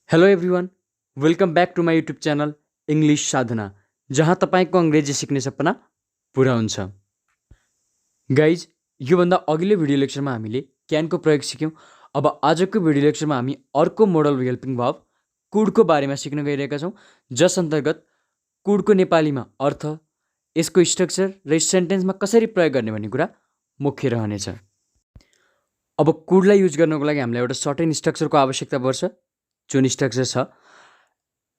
Hello everyone, welcome back to my YouTube channel English Sadhana, जहाँ तपाईँको अङ्ग्रेजी सिक्ने सपना पुरा हुन्छ। गाइज, योभन्दा अघिल्लो भिडियो लेक्चरमा हामीले क्यानको प्रयोग सिक्यौँ। अब आजको भिडियो लेक्चरमा हामी अर्को मोडल हेल्पिङ भर्ब कुडको बारेमा सिक्न गइरहेका छौँ, जस अन्तर्गत कुडको नेपालीमा अर्थ, यसको स्ट्रक्चर र सेन्टेन्समा कसरी प्रयोग गर्ने भन्ने कुरा मुख्य रहनेछ। अब कुडलाई युज गर्नको लागि हामीलाई एउटा सर्टेन स्ट्रक्चरको आवश्यकता पर्छ, जुन स्ट्रक्चर छ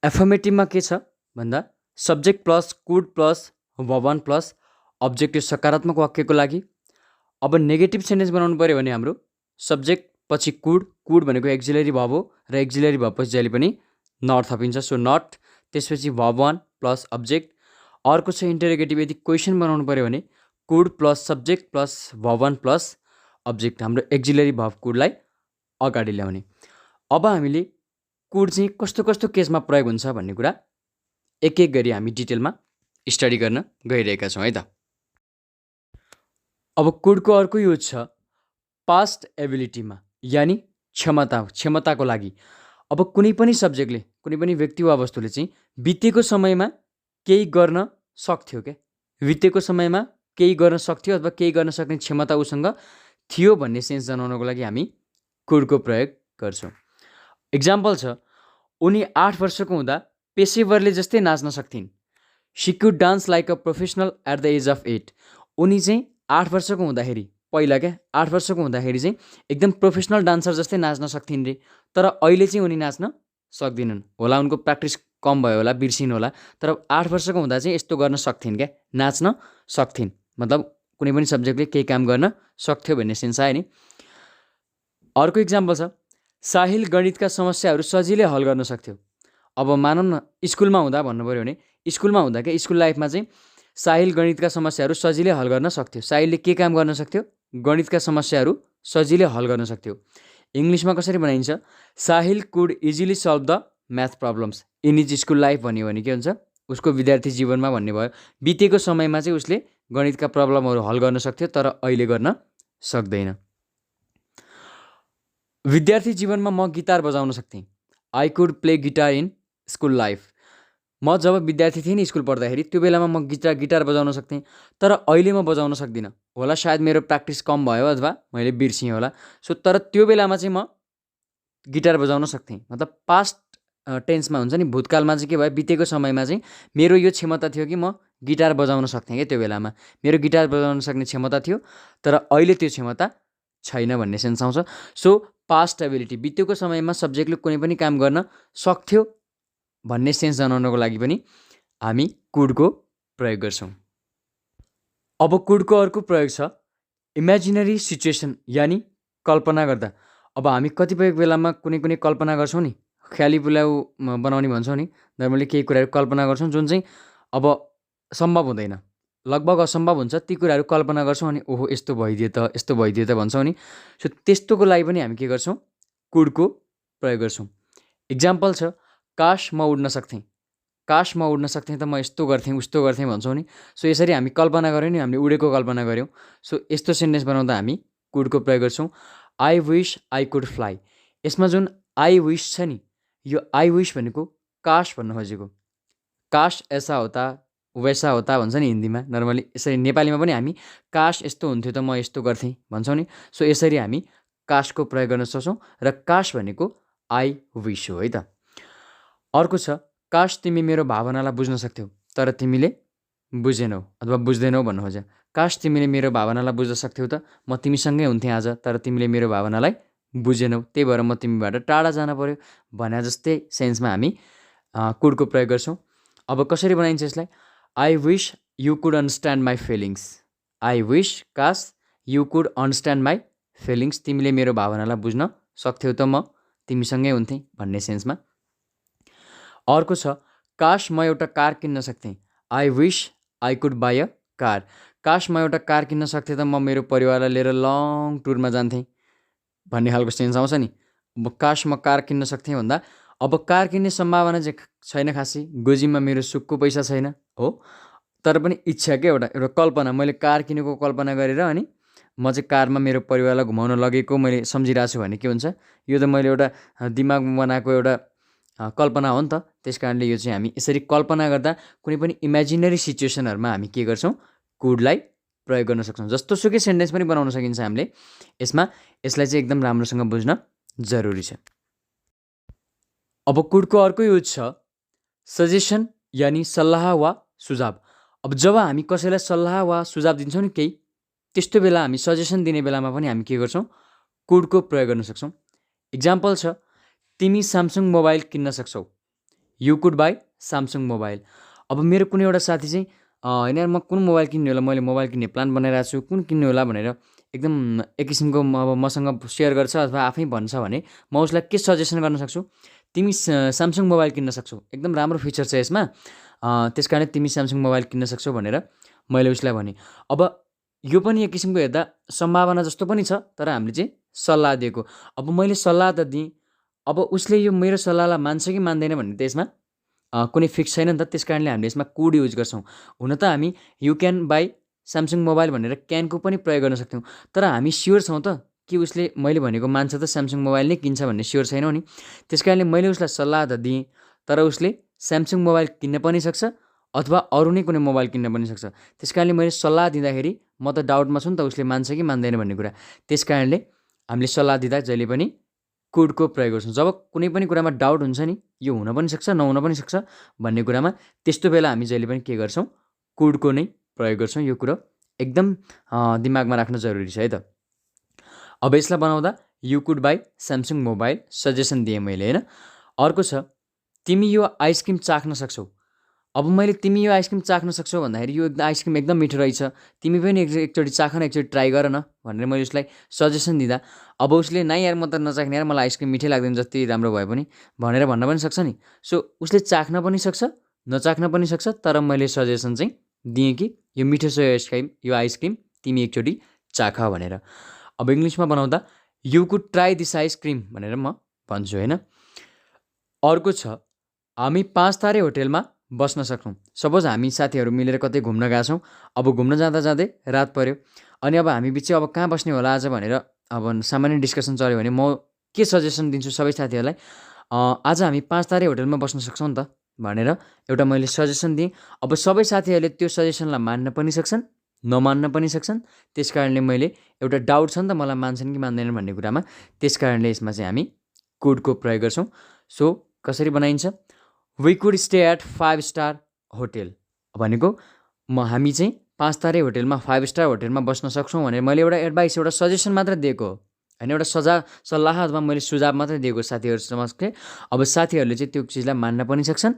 एफर्मेटिभमा के छ भन्दा सब्जेक्ट प्लस कुड प्लस भवन प्लस अब्जेक्ट सकारात्मक वाक्यको लागि। अब नेगेटिभ सेन्टेन्स बनाउनु पऱ्यो भने हाम्रो सब्जेक्ट पछि कुड भनेको एक्जिलरी भर्ब हो र एक्जिलरी भर्ब पछि जहिले पनि नट थपिन्छ, सो नट, त्यसपछि भर्ब वान प्लस अब्जेक्ट। अर्को छ इन्टरोगेटिभ, यदि क्वेसन बनाउनु पऱ्यो भने could plus subject plus verb one plus object, हाम्रो एक्जिलरी भर्ब कुडलाई अगाडि ल्याउने। अब हामीले कुड चाहिँ कस्तो कस्तो केसमा प्रयोग हुन्छ भन्ने कुरा एक एक गरी हामी डिटेलमा स्टडी गर्न गइरहेका छौँ है त। अब कुडको अर्को युज छ पास्ट एबिलिटीमा, यानि क्षमताको लागि। अब कुनै पनि सब्जेक्टले, कुनै पनि व्यक्ति वा वस्तुले चाहिँ बितेको समयमा केही गर्न सक्थ्यो क्या, बितेको समयमा केही गर्न सक्थ्यो अथवा केही गर्न सक्ने क्षमता उसँग थियो भन्ने सेन्स जनाउनको लागि हामी कुडको प्रयोग गर्छौँ। इक्जाम्पल छ, उनी 8 वर्षको हुँदा पेसेवरले जस्तै नाच्न सक्थिन्। She could dance like a professional at the age of 8। उनी चाहिँ 8 वर्षको हुँदाखेरि, पहिला 8 वर्षको हुँदाखेरि चाहिँ एकदम प्रोफेसनल डान्सर जस्तै नाच्न सक्थिन् रे, तर अहिले चाहिँ उनी नाच्न सक्दिनन् होला, उनको प्र्याक्टिस कम भयो होला, बिर्सिनु होला, तर 8 वर्षको हुँदा चाहिँ यस्तो गर्न सक्थिन् क्या, नाच्न सक्थिन्, मतलब कुनै पनि सब्जेक्टले केही काम गर्न सक्थ्यो भन्ने सेन्स आयो नि। अर्को इक्जाम्पल छ, साहिल गणितका समस्याहरू सजिलै हल गर्न सक्थ्यो। अब मानौँ न स्कुलमा हुँदा भन्नु पऱ्यो भने, स्कुलमा हुँदा क्या, स्कुल लाइफमा चाहिँ साहिल गणितका समस्याहरू सजिलै हल गर्न सक्थ्यो। साहिलले के काम गर्न सक्थ्यो? गणितका समस्याहरू सजिलै हल गर्न सक्थ्यो। इङ्ग्लिसमा कसरी बनाइन्छ? Sahil could easily solve the math problems in is school life भन्यो भने के हुन्छ? उसको विद्यार्थी जीवनमा भन्ने भयो, बितेको समयमा चाहिँ उसले गणितका प्रब्लमहरू हल गर्न सक्थ्यो, तर अहिले गर्न सक्दैन। विद्यार्थी जीवनमा म गिटार बजाउन सक्थेँ। I could play guitar in school life. म जब विद्यार्थी थिएँ नि स्कुल पढ्दाखेरि, त्यो बेलामा म गिटार बजाउन सक्थेँ, तर अहिले म बजाउन सक्दिनँ होला, सायद मेरो प्र्याक्टिस कम भयो अथवा मैले बिर्सिएँ होला। सो तर त्यो बेलामा चाहिँ म गिटार बजाउन सक्थेँ, मतलब पास्ट टेन्समा हुन्छ नि, भूतकालमा चाहिँ के भयो, बितेको समयमा चाहिँ मेरो यो क्षमता थियो कि म गिटार बजाउन सक्थेँ क्या, त्यो बेलामा मेरो गिटार बजाउन सक्ने क्षमता थियो, तर अहिले त्यो क्षमता छैन भन्ने सेन्स आउँछ। सो पास्ट एबिलिटी, बितेको समयमा सब्जेक्टले कुनै पनि काम गर्न सक्थ्यो भन्ने सेन्स जनाउनको लागि पनि हामी कुडको प्रयोग गर्छौँ। अब कुडको अर्को प्रयोग छ इमेजिनरी सिचुएसन, यानि कल्पना गर्दा। अब हामी कतिपय बेलामा कुनै कल्पना गर्छौँ नि, ख्याली पुलाउ बनाउने भन्छौँ नि, नर्मली केही कुराहरू कल्पना गर्छौँ जुन चाहिँ अब सम्भव हुँदैन, लगभग असम्भव हुन्छ, ती कुराहरू कल्पना गर्छौँ अनि ओहो यस्तो भइदियो त भन्छौँ नि। सो त्यस्तोको लागि पनि हामी के गर्छौँ? कुडको प्रयोग गर्छौँ। इक्जाम्पल छ, काश म उड्न सक्थेँ। काश म उड्न सक्थेँ त म यस्तो गर्थेँ उस्तो गर्थेँ भन्छौँ नि। सो यसरी हामी कल्पना गऱ्यौँ नि, हामीले उडेको कल्पना गऱ्यौँ। सो यस्तो सेन्टेन्स बनाउँदा हामी कुडको प्रयोग गर्छौँ। I wish I could fly. यसमा जुन आई विश छ नि, यो आई विश भनेको काश भन्नु खोजेको। काश ऐसा होता वैसा होता भन्छ नि हिन्दीमा, नर्मली यसरी नेपालीमा पनि हामी काश यस्तो हुन्थ्यो त म यस्तो गर्थेँ भन्छौँ नि। सो यसरी हामी काशको प्रयोग गर्न सक्छौँ र काश भनेको आई विश हो है त। अर्को छ, काश तिमी मेरो भावनालाई बुझ्न सक्थ्यौ तर तिमीले बुझेनौ अथवा बुझ्दैनौ भन्नु खोज्यो। काश तिमीले मेरो भावनालाई बुझ्न सक्थ्यौ त म तिमीसँगै हुन्थेँ आज, तर तिमीले मेरो भावनालाई बुझेनौ, त्यही भएर म तिमीबाट टाढा जान पर्यो भने जस्तै सेन्समा हामी कुडको प्रयोग गर्छौँ। अब कसरी बनाइन्छ यसलाई? I wish you could understand my feelings. I wish, काश, you could understand my feelings, तिमीले मेरो भावनालाई बुझ्न सक्थ्यौ त म तिमीसँगै हुन्थेँ भन्ने सेन्समा। अर्को छ, काश म एउटा कार किन्न सक्थेँ। I wish I could by a car. काश म एउटा कार किन्न सक्थेँ त म मेरो परिवारलाई लिएर लङ टुरमा जान्थेँ भन्ने खालको सेन्स आउँछ नि। अब काश म कार किन्न सक्थेँ भन्दा अब कार किन्ने सम्भावना चाहिँ छैन खासै, गोजीमा मेरो सुखको पैसा छैन हो, तर पनि इच्छा क्या, एउटा कल्पना, मैले कार किनेको कल्पना गरेर अनि म चाहिँ कारमा मेरो परिवारलाई घुमाउन लगेको मैले सम्झिरहेको छु भने के हुन्छ? यो त मैले एउटा दिमागमा बनाएको एउटा कल्पना हो नि त। त्यस कारणले यो चाहिँ हामी यसरी कल्पना गर्दा कुनै पनि इमेजिनरी सिचुएसनहरूमा हामी के गर्छौँ, कुडलाई प्रयोग गर्न सक्छौँ। जस्तोसुकै सेन्टेन्स पनि बनाउन सकिन्छ हामीले यसमा। यसलाई चाहिँ एकदम राम्रोसँग बुझ्न जरुरी छ। अब कुडको अर्को युज छ सजेसन, यानि सल्लाह वा सुझाव। अब जब हामी कसैलाई सल्लाह वा सुझाव दिन्छौँ नि केही, त्यस्तो बेला हामी सजेसन दिने बेलामा पनि हामी के गर्छौँ, कुडको प्रयोग गर्न सक्छौँ। इक्जाम्पल छ, तिमी स्यामसङ मोबाइल किन्न सक्छौ, you could by Samsung mobile. अब मेरो कुनै एउटा साथी चाहिँ होइन यार म कुन मोबाइल किन्ने होला, मैले मोबाइल किन्ने प्लान बनाइरहेको छु, कुन किन्ने होला भनेर एकदम एक किसिमको अब मसँग सेयर गर्छ अथवा आफै भन्छ भने म उसलाई के सजेसन गर्न सक्छु, तिमी स्यामसङ मोबाइल किन्न सक्छौ, एकदम राम्रो फिचर छ यसमा, त्यस कारण तिमी स्यामसङ मोबाइल किन्न सक्छौ भनेर मैले उसलाई भनेँ। अब यो पनि एक किसिमको हेर्दा सम्भावना जस्तो पनि छ, तर हामीले चाहिँ सल्लाह दिएको। अब मैले सल्लाह त दिएँ, अब उसले यो मेरो सल्लाहलाई मान्छ कि मान्दैन भन्ने त यसमा कुनै फिक्स छैन नि त। त्यस कारणले हामीले यसमा कुड युज गर्छौँ। हुन त हामी you can by Samsung mobile भनेर क्यानको पनि प्रयोग गर्न सक्थ्यौँ, तर हामी स्योर छौँ त कि उसले मैले भनेको मान्छ त स्यामसङ मोबाइल नै किन्छ भन्ने स्योर छैनौँ नि। त्यस कारणले मैले उसलाई सल्लाह त दिएँ, तर उसले स्यामसङ मोबाइल किन्न पनि सक्छ अथवा अरू नै कुनै मोबाइल किन्न पनि सक्छ। त्यस कारणले मैले सल्लाह दिँदाखेरि म त डाउटमा छु नि त उसले मान्छ कि मान्दैन भन्ने कुरा। त्यस कारणले हामीले सल्लाह दिँदा जहिले पनि कुडको प्रयोग गर्छौँ। जब कुनै पनि कुरामा डाउट हुन्छ नि, यो हुन पनि सक्छ नहुन पनि सक्छ भन्ने कुरामा, त्यस्तो बेला हामी जहिले पनि के गर्छौँ, कुडको नै प्रयोग गर्छौँ। यो कुरो एकदम दिमागमा राख्न जरुरी छ है त। अब यसलाई बनाउँदा you could by Samsung mobile suggestion दिएँ मैले, होइन। अर्को छ, तिमी यो आइसक्रिम चाख्न सक्छौ। अब मैले तिमी यो आइसक्रिम चाख्न सक्छौ भन्दाखेरि यो आइसक्रिम एकदम मिठो रहेछ, तिमी पनि एकचोटि चाख न, एकचोटि ट्राई गर न भनेर मैले उसलाई सजेसन दिँदा, अब उसले नाइ यार म त नचाख्ने यार, मलाई आइसक्रिम मिठै लाग्दैन जति राम्रो भए पनि भनेर भन्न पनि सक्छ नि। सो उसले चाख्न पनि सक्छ, नचाख्न पनि सक्छ, तर मैले सजेसन चाहिँ दिएँ कि यो मिठो छ यो आइसक्रिम, तिमी एकचोटि चाख भनेर। अब इङ्ग्लिसमा बनाउँदा you could try this ice cream भनेर म भन्छु, होइन। अर्को छ, हामी 5 तारे होटेलमा बस्न सक्छौँ। सपोज हामी साथीहरू मिलेर कतै घुम्न गएको छौँ, अब घुम्न जाँदा जाँदै रात पऱ्यो, अनि अब हामी बिच अब कहाँ बस्ने होला आज भनेर अब सामान्य डिस्कसन चल्यो भने म के सजेसन दिन्छु सबै साथीहरूलाई, आज हामी 5 तारे होटेलमा बस्न सक्छौँ नि त भनेर एउटा मैले सजेसन दिएँ। अब सबै साथीहरूले त्यो सजेसनलाई मान्न पनि सक्छन्, नमान्न पनि सक्छन्। त्यस कारणले मैले एउटा डाउट छ नि त मलाई मान्छन् कि मान्दैनन् भन्ने कुरामा, त्यस कारणले यसमा चाहिँ हामी कुडको प्रयोग गर्छौँ। सो कसरी बनाइन्छ, we could stay at 5 star hotel भनेको हामी चाहिँ 5 तारे होटेलमा 5 स्टार होटेलमा बस्न सक्छौँ भनेर मैले एउटा एडभाइस, एउटा सजेसन मात्र दिएको हो, होइन, एउटा सल्लाह अथवा मैले सुझाव मात्रै दिएको साथीहरू समक्ष। अब साथीहरूले चाहिँ त्यो चिजलाई मान्न पनि सक्छन्,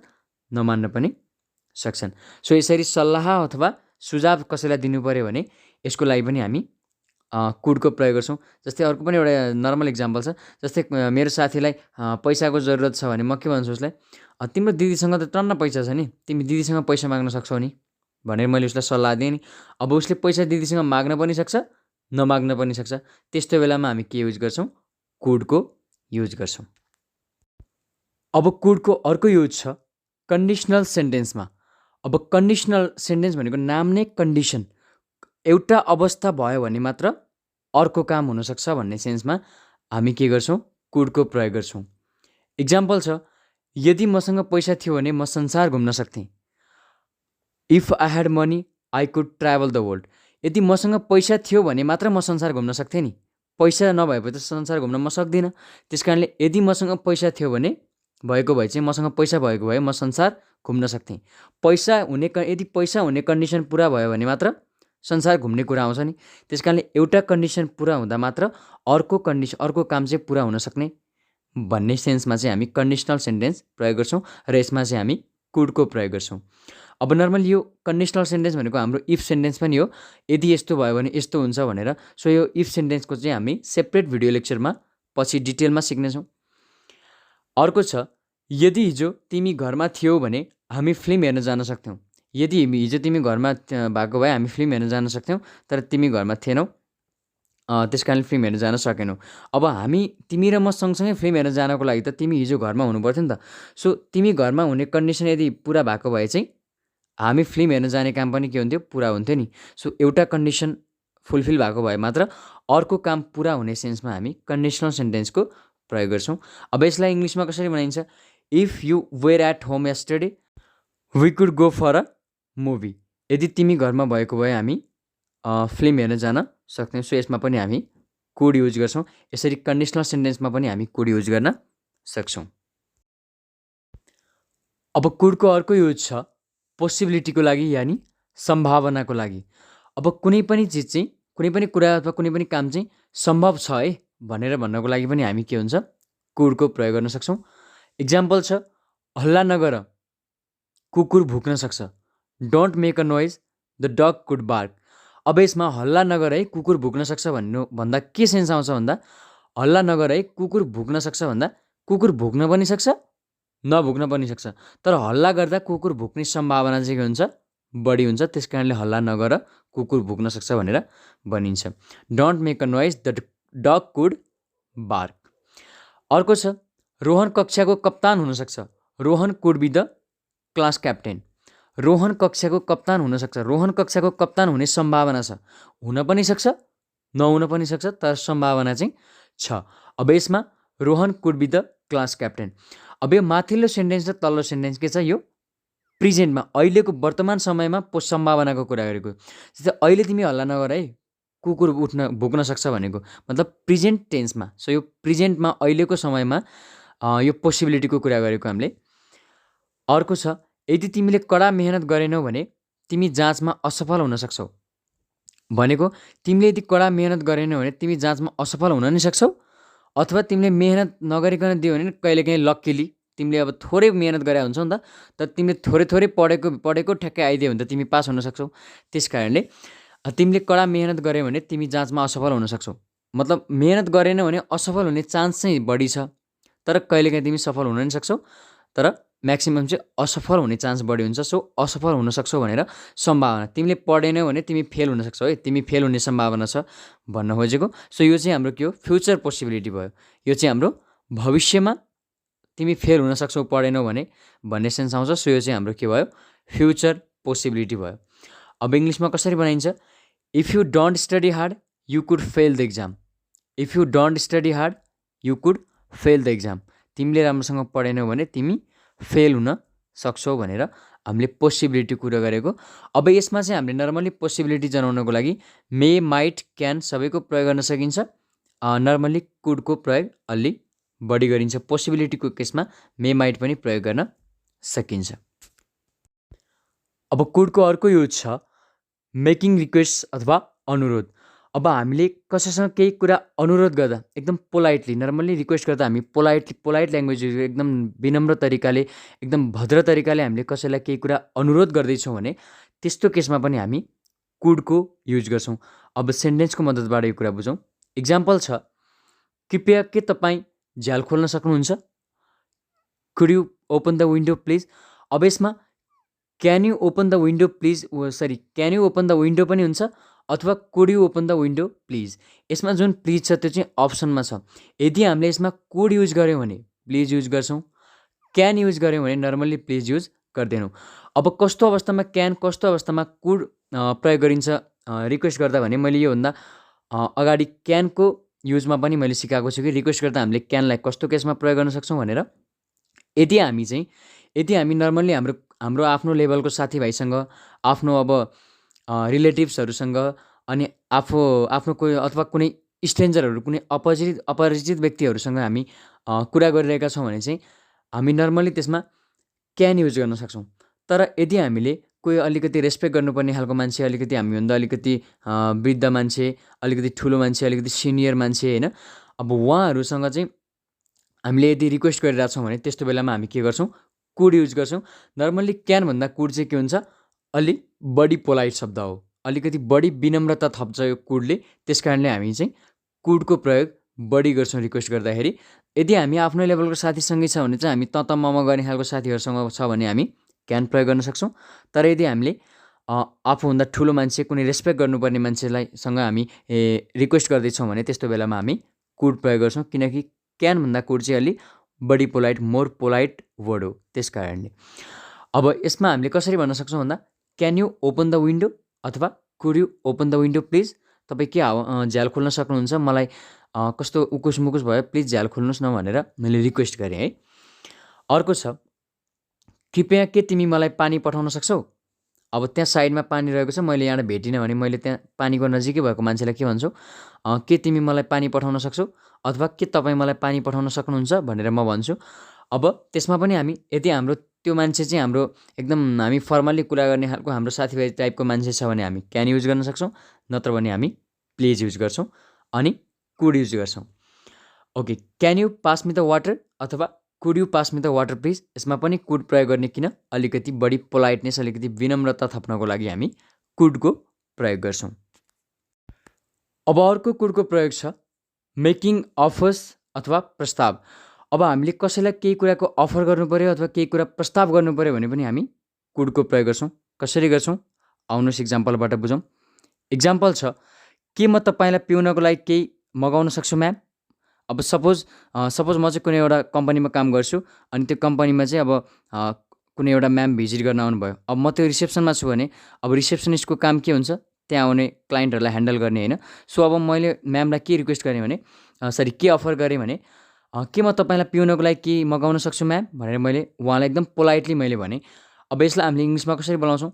नमान्न पनि सक्छन्। सो यसरी सल्लाह अथवा सुझाव कसैलाई दिनु पऱ्यो भने यसको लागि पनि हामी कुडको प्रयोग गर्छौँ। जस्तै अर्को पनि एउटा नर्मल इक्जाम्पल छ, जस्तै मेरो साथीलाई पैसाको जरुरत छ भने म के भन्छु उसलाई, तिम्रो दिदीसँग त टन्न पैसा छ नि, तिमी दिदीसँग पैसा माग्न सक्छौ नि भनेर मैले उसलाई सल्लाह दिएँ नि। अब उसले पैसा दिदीसँग माग्न पनि सक्छ, नमाग्न पनि सक्छ। त्यस्तो बेलामा हामी के युज गर्छौँ, कुडको युज गर्छौँ। अब कुडको अर्को युज छ कन्डिसनल सेन्टेन्समा। अब कन्डिसनल सेन्टेन्स भनेको नाम नै कन्डिसन, एउटा अवस्था भयो भने मात्र अर्को काम हुनसक्छ भन्ने सेन्समा हामी के गर्छौँ, कुडको प्रयोग गर्छौँ। इक्जाम्पल छ, यदि मसँग पैसा थियो भने म संसार घुम्न सक्थेँ। If I had money I could travel the world. यदि मसँग पैसा थियो भने मात्र म संसार घुम्न सक्थेँ नि, पैसा नभएपछि त संसार घुम्न म सक्दिनँ। त्यस कारणले यदि मसँग पैसा थियो भने भएको भए चाहिँ मसँग पैसा भएको भए म संसार घुम्न सक्थेँ। यदि पैसा हुने कन्डिसन पुरा भयो भने मात्र संसार घुम्ने कुरा आउँछ नि। त्यस कारणले एउटा कन्डिसन पुरा हुँदा मात्र अर्को काम चाहिँ पुरा हुन सक्ने भन्ने सेन्समा चाहिँ हामी कन्डिसनल सेन्टेन्स प्रयोग गर्छौँ र यसमा चाहिँ हामी कुडको प्रयोग गर्छौँ। अब नर्मली यो कन्डिसनल सेन्टेन्स भनेको हाम्रो इफ सेन्टेन्स पनि हो, यदि यस्तो भयो भने यस्तो हुन्छ भनेर। सो यो इफ सेन्टेन्सको चाहिँ हामी सेपरेट भिडियो लेक्चरमा पछि डिटेलमा सिक्नेछौँ। अर्को छ, यदि हिजो तिमी घरमा थियौ भने हामी फिल्म हेर्न जान सक्थ्यौँ। यदि हिजो तिमी घरमा भएको भए हामी फिल्म हेर्न जान सक्थ्यौँ, तर तिमी घरमा थिएनौ, त्यस कारणले फिल्म हेर्न जान सकेनौ। अब तिमी र म सँगसँगै फिल्म हेर्न जानको लागि त तिमी हिजो घरमा हुनु पर्थ्यो नि त। सो तिमी घरमा हुने कन्डिसन यदि पुरा भएको भए चाहिँ हामी फिल्म हेर्न जाने काम पनि के हुन्थ्यो, पुरा हुन्थ्यो नि। सो एउटा कन्डिसन फुलफिल भएको भए मात्र अर्को काम पुरा हुने सेन्समा हामी कन्डिसनल सेन्टेन्सको प्रयोग गर्छौँ। अब यसलाई इङ्ग्लिसमा कसरी बनाइन्छ, if you were at home yesterday we could go for a movie. यदि तिमी घरमा भएको भए हामी फिल्म हेर्न जान सक्थ्यौँ। सो यसमा पनि हामी कुड युज गर्छौँ। यसरी कन्डिसनल सेन्टेन्समा पनि हामी कुड युज गर्न सक्छौँ। अब कुडको अर्को युज छ पोसिबिलिटीको लागि, यानि सम्भावनाको लागि। अब कुनै पनि चिज चाहिँ, कुनै पनि कुरा अथवा कुनै पनि काम चाहिँ सम्भव छ है भनेर भन्नको लागि पनि हामी के हुन्छ, कुडको प्रयोग गर्न सक्छौँ। इक्जाम्पल छ, हल्ला नगर, कुकुर भुक्न सक्छ। Don't make a noise, the dog could bark. अब यसमा हल्ला नगर है, कुकुर भुक्न सक्छ भन्दा के सेन्स आउँछ भन्दा, हल्ला नगर है, कुकुर भुक्न सक्छ भन्दा कुकुर भुक्न पनि सक्छ, नभुक्न पनि सक्छ। तर हल्ला गर्दा कुकुर भुक्ने सम्भावना चाहिँ के हुन्छ, बढी हुन्छ। त्यस कारणले हल्ला नगर, कुकुर भुक्न सक्छ भनेर भनिन्छ। Don't make a noise, the dog could bark. अर्को छ, रोहन कक्षाको कप्तान हुनसक्छ। Rohan could be the class captain. Rohan कक्षाको कप्तान हुनसक्छ। रोहन कक्षाको कप्तान हुने सम्भावना छ, हुन पनि सक्छ, नहुन पनि सक्छ, तर सम्भावना चाहिँ छ। अब यसमा Rohan could be the class captain. अब यो माथिल्लो सेन्टेन्स र तल्लो सेन्टेन्स के छ, यो प्रेजेन्टमा अहिलेको वर्तमान समयमा सम्भावनाको कुरा गरेको। जस्तै अहिले तिमी हल्ला नगर है, कुकुर भुक्न सक्छ भनेको मतलब प्रेजेन्ट टेन्समा। सो यो प्रेजेन्टमा अहिलेको समयमा यो पोसिबिलिटीको कुरा गरेको हामीले। अर्को छ, यदि तिमीले कडा मेहनत गरेनौ भने तिमी जाँचमा असफल हुन सक्छौ। भनेको तिमीले यदि कडा मेहनत गरेनौ भने तिमी जाँचमा असफल हुन नि सक्छौ, अथवा तिमीले मेहनत नगरिकन दियो भने कहिलेकाहीँ लक्किली तिमीले अब थोरै मेहनत गरे हुन्छौ नि त, तर तिमीले थोरै पढेको ठ्याक्कै आइदियो भने त तिमी पास हुन सक्छौ। त्यस कारणले तिमीले कडा मेहनत गर्यौ भने तिमी जाँचमा असफल हुन सक्छौ। मतलब मेहनत गरेनौ भने असफल हुने चान्स चाहिँ बढी छ, तर कहिलेकाहीँ तिमी सफल हुन नि सक्छौ, तर म्याक्सिमम चाहिँ असफल हुने चान्स बढी हुन्छ। सो असफल हुन सक्छौ भनेर सम्भावना। तिमीले पढेनौ भने तिमी फेल हुन सक्छौ है, तिमी फेल हुने सम्भावना छ भन्न खोजेको। सो यो चाहिँ हाम्रो के हो, फ्युचर पोसिबिलिटी भयो। यो चाहिँ हाम्रो भविष्यमा तिमी फेल हुन सक्छौ पढेनौ भने भन्ने सेन्स आउँछ। सो यो चाहिँ हाम्रो के भयो, फ्युचर पोसिबिलिटी भयो। अब इङ्ग्लिसमा कसरी बनाइन्छ, if you don't study hard you could fail the exam. If you don't study hard you could fail the exam. तिमीले राम्रोसँग पढेनौ भने तिमी फेल हुन सक्छौ भनेर हामीले पोसिबिलिटी कुरा गरेको। अब यसमा चाहिँ हामीले नर्मली पोसिबिलिटी जनाउनको लागि मे, माइट, क्यान सबैको प्रयोग गर्न सकिन्छ। नर्मली कुडको प्रयोग अलि बढी गरिन्छ। पोसिबिलिटीको केसमा मे, माइट पनि प्रयोग गर्न सकिन्छ। अब कुडको अर्को युज छ मेकिङ रिक्वेस्ट अथवा अनुरोध। अब हामीले कसैसँग केही कुरा अनुरोध गर्दा एकदम पोलाइटली, नर्मली रिक्वेस्ट गर्दा हामी पोलाइट ल्याङ्ग्वेज युज, एकदम विनम्र तरिकाले, एकदम भद्र तरिकाले हामीले कसैलाई केही कुरा अनुरोध गर्दैछौँ भने त्यस्तो केसमा पनि हामी कुडको युज गर्छौँ। अब सेन्टेन्सको मद्दतबाट यो कुरा बुझौँ। इक्जाम्पल छ, कृपया के तपाईँ झ्याल खोल्न सक्नुहुन्छ। Could you open the window please. अब यसमा can you open the window please, can you open the window पनि हुन्छ, अथवा could you open the window please. यसमा जुन प्लिज छ त्यो चाहिँ अप्सनमा छ। यदि हामीले यसमा कुड युज गऱ्यौँ भने प्लिज युज गर्छौँ, क्यान युज गऱ्यौँ भने नर्मल्ली प्लिज युज गर्दैनौँ। अब कस्तो अवस्थामा क्यान, कस्तो अवस्थामा कुड प्रयोग गरिन्छ रिक्वेस्ट गर्दा भने मैले योभन्दा अगाडि क्यानको युजमा पनि मैले सिकाएको छु कि रिक्वेस्ट गर्दा हामीले क्यानलाई कस्तो केसमा प्रयोग गर्न सक्छौँ भनेर। यदि हामी नर्मल्ली हाम्रो आफ्नो लेभलको साथीभाइसँग, आफ्नो अब रिलेटिभ्सहरूसँग, अनि आफ्नो कोही अथवा कुनै स्ट्रेन्जरहरू, कुनै अपरिचित व्यक्तिहरूसँग हामी कुरा गरिरहेका छौँ भने चाहिँ हामी नर्मली त्यसमा क्यान युज गर्न सक्छौँ। तर यदि हामीले कोही अलिकति रेस्पेक्ट गर्नुपर्ने खालको मान्छे, अलिकति हामीभन्दा अलिकति वृद्ध मान्छे, अलिकति ठुलो मान्छे, अलिकति सिनियर मान्छे होइन, अब उहाँहरूसँग चाहिँ हामीले यदि रिक्वेस्ट गरिरहेको छौँ भने त्यस्तो बेलामा हामी के गर्छौँ, कुड युज गर्छौँ। नर्मल्ली क्यान भन्दा कुड चाहिँ के हुन्छ, अलि बढी पोलाइट शब्द हो, अलिकति बढी विनम्रता थप्छ यो कुडले। त्यस कारणले हामी चाहिँ कुडको प्रयोग बढी गर्छौँ रिक्वेस्ट गर्दाखेरि। यदि हामी आफ्नो लेभलको साथीसँगै छ भने चाहिँ हामी तँ मम गर्ने खालको साथीहरूसँग छ भने हामी क्यान प्रयोग गर्न सक्छौँ। तर यदि हामीले आफूभन्दा ठुलो मान्छे, कुनै रेस्पेक्ट गर्नुपर्ने मान्छेसँग हामी रिक्वेस्ट गर्दैछौँ भने त्यस्तो बेलामा हामी कुड प्रयोग गर्छौँ, किनकि क्यान भन्दा कुड चाहिँ अलि बढी पोलाइट, मोर पोलाइट वर्ड हो। त्यस कारणले अब यसमा हामीले कसरी भन्न सक्छौँ भन्दा, can you open the window अथवा could you open the window please. तपाईँ के झ्याल खोल्न सक्नुहुन्छ, मलाई कस्तो उकुस मुकुस भयो, प्लिज झ्याल खोल्नुहोस् न भनेर मैले रिक्वेस्ट गरेँ है। अर्को छ, कृपया के तिमी मलाई पानी पठाउन सक्छौ? अब त्यहाँ साइडमा पानी रहेको छ, मैले यहाँबाट भेटिनँ भने मैले त्यहाँ पानीको नजिकै भएको मान्छेलाई के भन्छु, के तिमी मलाई पानी पठाउन सक्छौ? अथवा के तपाईँ मलाई पानी पठाउन सक्नुहुन्छ भनेर म भन्छु। अब त्यसमा पनि हामी, यदि हाम्रो त्यो मान्छे चाहिँ हाम्रो एकदम हामी फर्मल्ली कुरा गर्ने खालको हाम्रो साथीभाइ टाइपको मान्छे छ भने हामी क्यान युज गर्न सक्छौँ, नत्र भने हामी प्लिज युज गर्छौँ अनि कुड युज गर्छौँ। Okay, can you pass me the water अथवा could you pass me the water please, यसमा पनि कुड प्रयोग गर्ने किन, अलिकति बढी पोलाइटनेस, अलिकति विनम्रता थप्नको लागि हामी कुडको प्रयोग गर्छौँ। अब अर्को कुडको प्रयोग छ मेकिङ अफर्स अथवा प्रस्ताव। अब हामीले कसैलाई केही कुराको अफर गर्नु पऱ्यो अथवा केही कुरा प्रस्ताव गर्नु पऱ्यो भने पनि हामी कुडको प्रयोग गर्छौँ। कसरी गर्छौँ, आउनुहोस् इक्जाम्पलबाट बुझौँ। इक्जाम्पल छ, के म तपाईँलाई पिउनको लागि केही मगाउन सक्छु म्याम? अब सपोज म चाहिँ कुनै एउटा कम्पनीमा काम गर्छु अनि त्यो कम्पनीमा चाहिँ अब कुनै एउटा म्याम भिजिट गर्न आउनुभयो। अब म त्यो रिसेप्सनमा छु भने अब रिसेप्सनिस्टको काम के हुन्छ, त्यहाँ आउने क्लाइन्टहरूलाई ह्यान्डल गर्ने होइन। सो अब मैले म्यामलाई के रिक्वेस्ट गरेँ भने, के अफर गरेँ भने, के म तपाईँलाई पिउनको लागि केही मगाउन सक्छु म्याम भनेर मैले उहाँलाई एकदम पोलाइटली मैले भनेँ। अब यसलाई हामीले इङ्ग्लिसमा कसरी बोलाउँछौँ,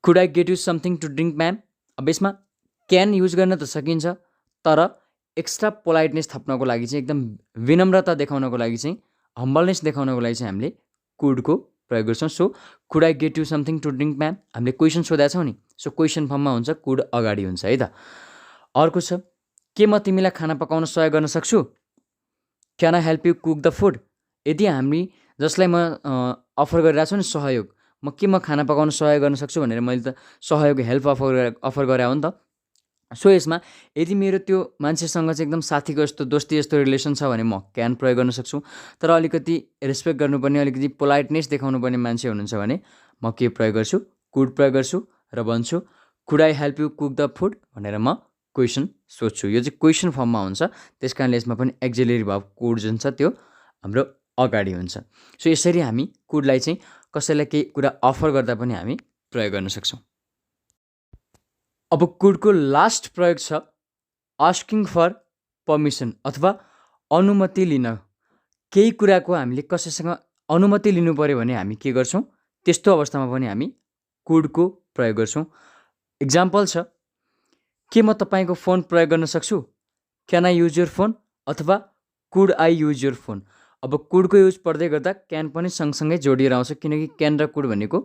could I get you something to drink ma'am? अब यसमा क्यान युज गर्न त सकिन्छ, तर एक्स्ट्रा पोलाइटनेस थप्नको लागि चाहिँ, एकदम विनम्रता देखाउनको लागि चाहिँ, हम्बलनेस देखाउनको लागि चाहिँ हामीले कुडको प्रयोग गर्छौँ। So could I get you something to drink ma'am, हामीले क्वेसन सोधेको छौँ नि, सो क्वेसन फर्ममा हुन्छ, कुड अगाडि हुन्छ है त। अर्को छ, के म तिमीलाई खाना पकाउन सहयोग गर्न सक्छु? Can I help you cook the food? यदि हामी जसलाई म अफर गरिरहेको छु नि सहयोग, म खाना पकाउन सहयोग गर्न सक्छु भनेर मैले त सहयोग, हेल्प अफर गरे हो नि त। सो यसमा यदि मेरो त्यो मान्छेसँग चाहिँ एकदम साथीको जस्तो, दोस्ती जस्तो रिलेसन छ भने म क्यान प्रयोग गर्न सक्छु। तर अलिकति रेस्पेक्ट गर्नुपर्ने, अलिकति पोलाइटनेस देखाउनु पर्ने मान्छे हुनुहुन्छ भने म के प्रयोग गर्छु, कुड प्रयोग गर्छु र भन्छु could I help you cook the food भनेर म क्वेसन सोध्छु। यो चाहिँ क्वेसन फर्ममा हुन्छ, त्यस कारणले यसमा पनि एक्जिलेरी भर्ब कुड जुन छ त्यो हाम्रो अगाडि हुन्छ। सो यसरी हामी कुडलाई चाहिँ कसैलाई केही कुरा अफर गर्दा पनि हामी प्रयोग गर्न सक्छौँ। अब कुडको लास्ट प्रयोग छ आस्किङ फर पर्मिसन अथवा अनुमति लिन। केही कुराको हामीले कसैसँग अनुमति लिनु पऱ्यो भने हामी के गर्छौँ, त्यस्तो अवस्थामा पनि हामी कुडको प्रयोग गर्छौँ। इक्जाम्पल छ, के म तपाईँको फोन प्रयोग गर्न सक्छु? Can I use your phone? अथवा could I use your phone? अब कुडको युज पढ्दै गर्दा क्यान पनि सँगसँगै जोडिएर आउँछ, किनकि क्यान र कुड भनेको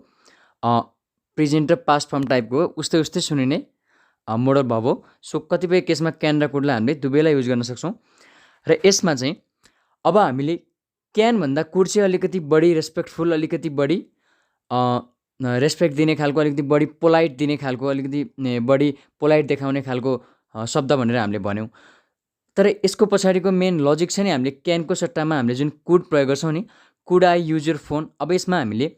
प्रेजेन्ट र पास्ट फर्म टाइपको हो, उस्तै उस्तै सुनिने मोडल भर्ब हो। सो कतिपय केसमा क्यान र कुडलाई हामीले दुवैलाई युज गर्न सक्छौँ। र यसमा चाहिँ अब हामीले क्यान भन्दा कुड चाहिँ अलिकति बढी रेस्पेक्टफुल, अलिकति बढी रेस्पेक्ट दिने खालको, अलिकति बढी पोलाइट दिने खालको, अलिकति बढी पोलाइट देखाउने खालको शब्द भनेर हामीले भन्यौँ। तर यसको पछाडिको मेन लजिक छ नि, हामीले क्यानको सट्टामा हामीले जुन कुड प्रयोग गर्छौँ नि, could I use your phone. अब यसमा हामीले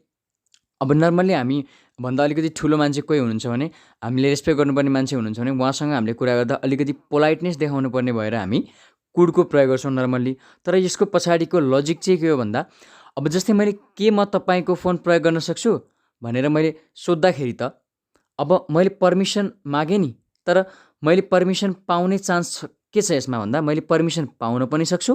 अब नर्मल्ली हामी भन्दा अलिकति ठुलो मान्छे कोही हुनुहुन्छ भने, हामीले रेस्पेक्ट गर्नुपर्ने मान्छे हुनुहुन्छ भने उहाँसँग हामीले कुरा गर्दा अलिकति पोलाइटनेस देखाउनु पर्ने भएर हामी कुडको प्रयोग गर्छौँ नर्मल्ली। तर यसको पछाडिको लजिक चाहिँ के हो भन्दा, अब जस्तै मैले के म तपाईँको फोन प्रयोग गर्न सक्छु भनेर मैले सोद्धाखेरि त अब मैले पर्मिसन मागेँ नि, तर मैले पर्मिसन पाउने चान्स के छ यसमा भन्दा, मैले पर्मिसन पाउन पनि सक्छु,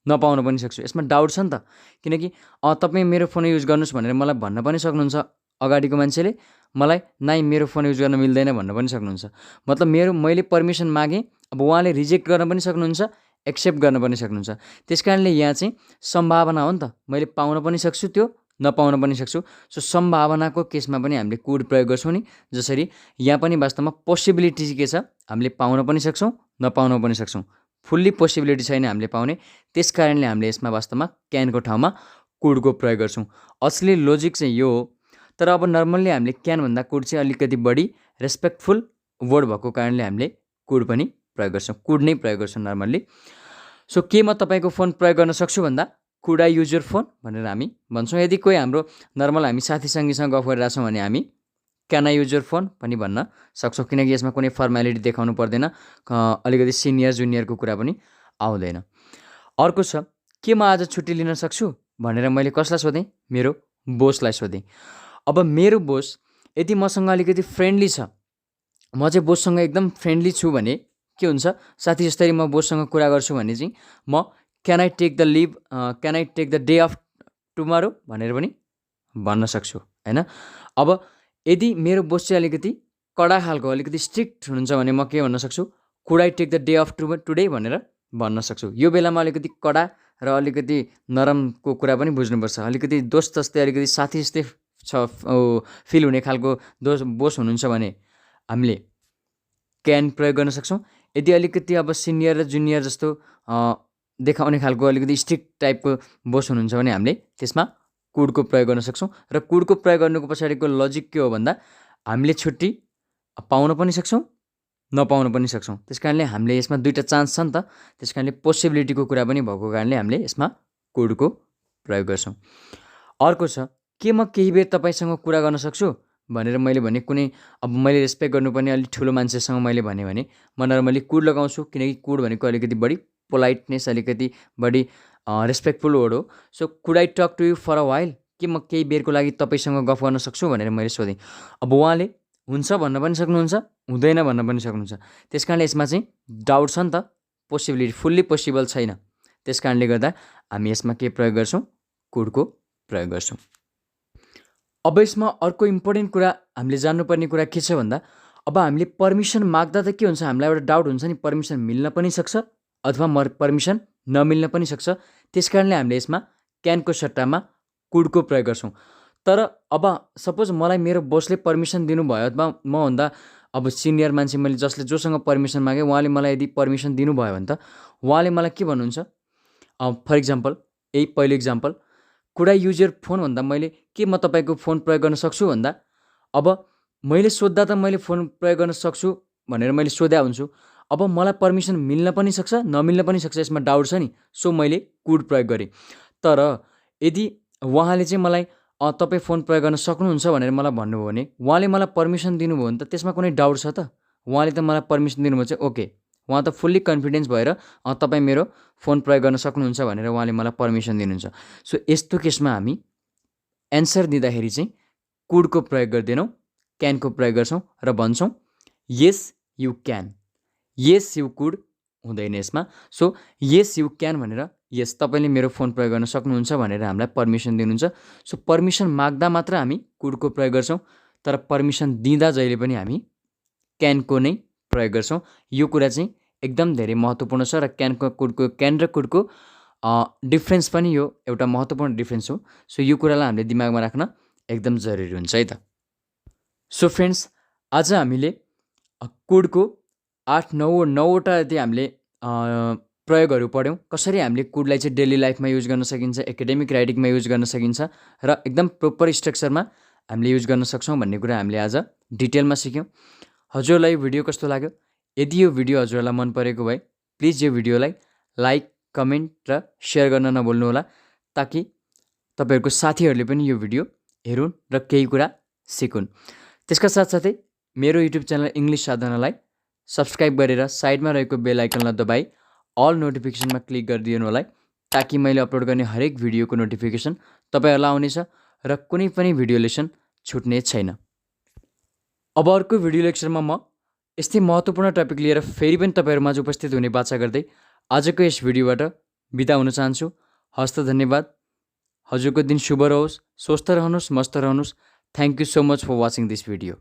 नपाउन पनि सक्छु। यसमा डाउट छ नि त, किनकि तपाईँ मेरो फोन युज गर्नुहोस् भनेर मलाई भन्न पनि सक्नुहुन्छ, अगाडिको मान्छेले मलाई नाइ मेरो फोन युज गर्न मिल्दैन भन्न पनि सक्नुहुन्छ। मतलब मैले पर्मिसन मागेँ, अब उहाँले रिजेक्ट गर्न पनि सक्नुहुन्छ, एक्सेप्ट गर्न पनि सक्नुहुन्छ। त्यस कारणले यहाँ चाहिँ सम्भावना हो नि त, मैले पाउन पनि सक्छु, त्यो नपाउन पनि सक्छु। सो सम्भावनाको केसमा पनि हामीले कुड प्रयोग गर्छौँ नि, जसरी यहाँ पनि वास्तवमा पोसिबिलिटी के छ, हामीले पाउन पनि सक्छौँ, नपाउन पनि सक्छौँ। फुल्ली पोसिबिलिटी छैन हामीले पाउने, त्यस कारणले हामीले यसमा वास्तवमा क्यानको ठाउँमा कुडको प्रयोग गर्छौँ। असली लोजिक चाहिँ यो हो। तर अब नर्मल्ली हामीले क्यान भन्दा कुड चाहिँ अलिकति बढी रेस्पेक्टफुल वर्ड भएको कारणले हामीले कुड पनि प्रयोग गर्छौँ, कुड नै प्रयोग गर्छौँ नर्मल्ली। सो के म तपाईँको फोन प्रयोग गर्न सक्छु भन्दा could I use your phone भनेर हामी भन्छौँ। यदि कोही हाम्रो नर्मल हामी साथीसँग गफ गरिरहेछौँ भने हामी can I use your phone पनि भन्न सक्छौँ, किनकि यसमा कुनै फर्मालिटी देखाउनु पर्दैन, अलिकति सिनियर जुनियरको कुरा पनि आउँदैन। अर्को छ, के म आज छुट्टी लिन सक्छु भनेर मैले कसलाई सोधेँ, मेरो बोसलाई सोधेँ। अब मेरो बोस यदि मसँग अलिकति फ्रेन्डली छ, म चाहिँ बोससँग एकदम फ्रेन्डली छु भने के हुन्छ, साथी जस्तै म बोससँग कुरा गर्छु भने चाहिँ म can I take the leave, can I take the day off tomorrow भनेर पनि भन्न सक्छु होइन। अब यदि मेरो बोस चाहिँ अलिकति कडा खालको अलिकति स्ट्रिक्ट हुनुहुन्छ भने म के भन्न सक्छु, could I take the day off today भनेर भन्न सक्छु। यो बेलामा अलिकति कडा र अलिकति नरमको कुरा पनि बुझ्नुपर्छ। अलिकति दोस्त जस्तै अलिकति साथी जस्तै फिल हुने खालको बोस हुनुहुन्छ भने हामीले क्यान प्रयोग गर्न सक्छौँ। यदि अलिकति अब सिनियर र जुनियर जस्तो देखाउने खालको अलिकति स्ट्रिक्ट टाइपको बोस हुनुहुन्छ भने हामीले त्यसमा कुडको प्रयोग गर्न सक्छौँ। र कुडको प्रयोग गर्नुको पछाडिको लजिक के हो भन्दा हामीले छुट्टी पाउन पनि सक्छौँ, नपाउन पनि सक्छौँ। त्यस कारणले हामीले यसमा दुईवटा चान्स छ नि त, त्यस कारणले पोसिबिलिटीको कुरा पनि भएको कारणले हामीले यसमा कुडको प्रयोग गर्छौँ। अर्को छ, के म केही बेर तपाईँसँग कुरा गर्न सक्छु भनेर मैले भने कुनै अब मैले रेस्पेक्ट गर्नुपर्ने अलिक ठुलो मान्छेसँग मैले भने म नर्मली कुड लगाउँछु, किनकि कुड भनेको अलिकति बढी पोलाइटनेस, अलिकति बढी रेस्पेक्टफुल वर्ड हो। So could I talk to you for a while, के म केही बेरको लागि तपाईँसँग गफ गर्न सक्छु भनेर मैले सोधेँ। अब उहाँले हुन्छ भन्न पनि सक्नुहुन्छ, हुँदैन भन्न पनि सक्नुहुन्छ। त्यस कारणले यसमा चाहिँ डाउट छ नि त, पोसिबिलिटी फुल्ली पोसिबल छैन। त्यस कारणले गर्दा हामी यसमा के प्रयोग गर्छौँ, कुडको प्रयोग गर्छौँ। अब यसमा अर्को इम्पोर्टेन्ट कुरा हामीले जान्नुपर्ने कुरा के छ भन्दा अब हामीले पर्मिसन माग्दा त के हुन्छ, हामीलाई एउटा डाउट हुन्छ नि, पर्मिसन मिल्न पनि सक्छ अथवा पर्मिसन नमिल्न पनि सक्छ। त्यस कारणले हामीले यसमा क्यानको सट्टामा कुडको प्रयोग गर्छौँ। तर अब सपोज मलाई मेरो बोसले पर्मिसन दिनुभयो अथवा मभन्दा अब सिनियर मान्छे मैले जोसँग पर्मिसन मागेँ उहाँले मलाई यदि पर्मिसन दिनुभयो भने त उहाँले मलाई के भन्नुहुन्छ, फर इक्जाम्पल यही पहिलो example, could I use your phone भन्दा मैले के म तपाईँको फोन प्रयोग गर्न सक्छु भन्दा अब मैले सोद्धा त मैले फोन प्रयोग गर्न सक्छु भनेर मैले सोध्या हुन्छु। अब मलाई पर्मिसन मिल्न पनि सक्छ, नमिल्न पनि सक्छ, यसमा डाउट छ नि। सो मैले कुड प्रयोग गरेँ। तर यदि उहाँले चाहिँ मलाई तपाईँ फोन प्रयोग गर्न सक्नुहुन्छ भनेर मलाई भन्नुभयो भने उहाँले मलाई पर्मिसन दिनुभयो भने त त्यसमा कुनै डाउट छ त? उहाँले त मलाई पर्मिसन दिनुभयो चाहिँ ओके, उहाँ त फुल्ली कन्फिडेन्स भएर तपाईँ मेरो फोन प्रयोग गर्न सक्नुहुन्छ भनेर उहाँले मलाई पर्मिसन दिनुहुन्छ। सो यस्तो केसमा हामी एन्सर दिँदाखेरि चाहिँ कुडको प्रयोग गर्दैनौँ, क्यानको प्रयोग गर्छौँ र भन्छौँ yes you can, yes you could हुँदैन यसमा। सो येस यु क्यान भनेर यस तपाईँले मेरो फोन प्रयोग गर्न सक्नुहुन्छ भनेर हामीलाई पर्मिसन दिनुहुन्छ। सो पर्मिसन माग्दा मात्र हामी कुडको प्रयोग गर्छौँ, तर पर्मिसन दिँदा जहिले पनि हामी क्यानको नै प्रयोग गर्छौँ। यो कुरा चाहिँ एकदम धेरै महत्त्वपूर्ण छ र क्यान र कुडको डिफ्रेन्स पनि यो एउटा महत्त्वपूर्ण डिफ्रेन्स हो। सो यो कुरालाई हामीले दिमागमा राख्न एकदम जरुरी हुन्छ है त। सो फ्रेन्ड्स, आज हामीले कुडको 8-9वटा यदि हामीले प्रयोगहरू पढ्यौँ, कसरी हामीले कुडलाई चाहिँ डेली लाइफमा युज गर्न सकिन्छ, एकाडेमिक राइटिङमा युज गर्न सकिन्छ र एकदम प्रोपर स्ट्रक्चरमा हामीले युज गर्न सक्छौँ भन्ने कुरा हामीले आज डिटेलमा सिक्यौँ। हजुरलाई भिडियो कस्तो लाग्यो? यदि यो भिडियो हजुरलाई मन परेको भए प्लिज यो भिडियोलाई लाइक, कमेन्ट र सेयर गर्न नभुल्नुहोला, ताकि तपाईँहरूको साथीहरूले पनि यो भिडियो हेरुन् र केही कुरा सिकुन्। त्यसका साथसाथै मेरो युट्युब च्यानल इङ्ग्लिस साधनालाई सब्सक्राइब गरेर साइडमा रहेको बेल आइकनलाई दबाई अल नोटिफिकेसनमा क्लिक गरिदिनु होला, ताकि मैले अपलोड गर्ने हरेक भिडियोको नोटिफिकेसन तपाईँहरूलाई आउनेछ र कुनै पनि भिडियो लेसन छुट्ने छैन। अब अर्को भिडियो लेक्चरमा म यस्तै महत्त्वपूर्ण टपिक लिएर फेरि पनि तपाईँहरूमाझ उपस्थित हुने बाचा गर्दै आजको यस भिडियोबाट बिदा हुन चाहन्छु। हस्त धन्यवाद। हजुरको दिन शुभ रहोस्, स्वस्थ रहनुहोस्, मस्त रहनुहोस्। Thank you so much for watching this video.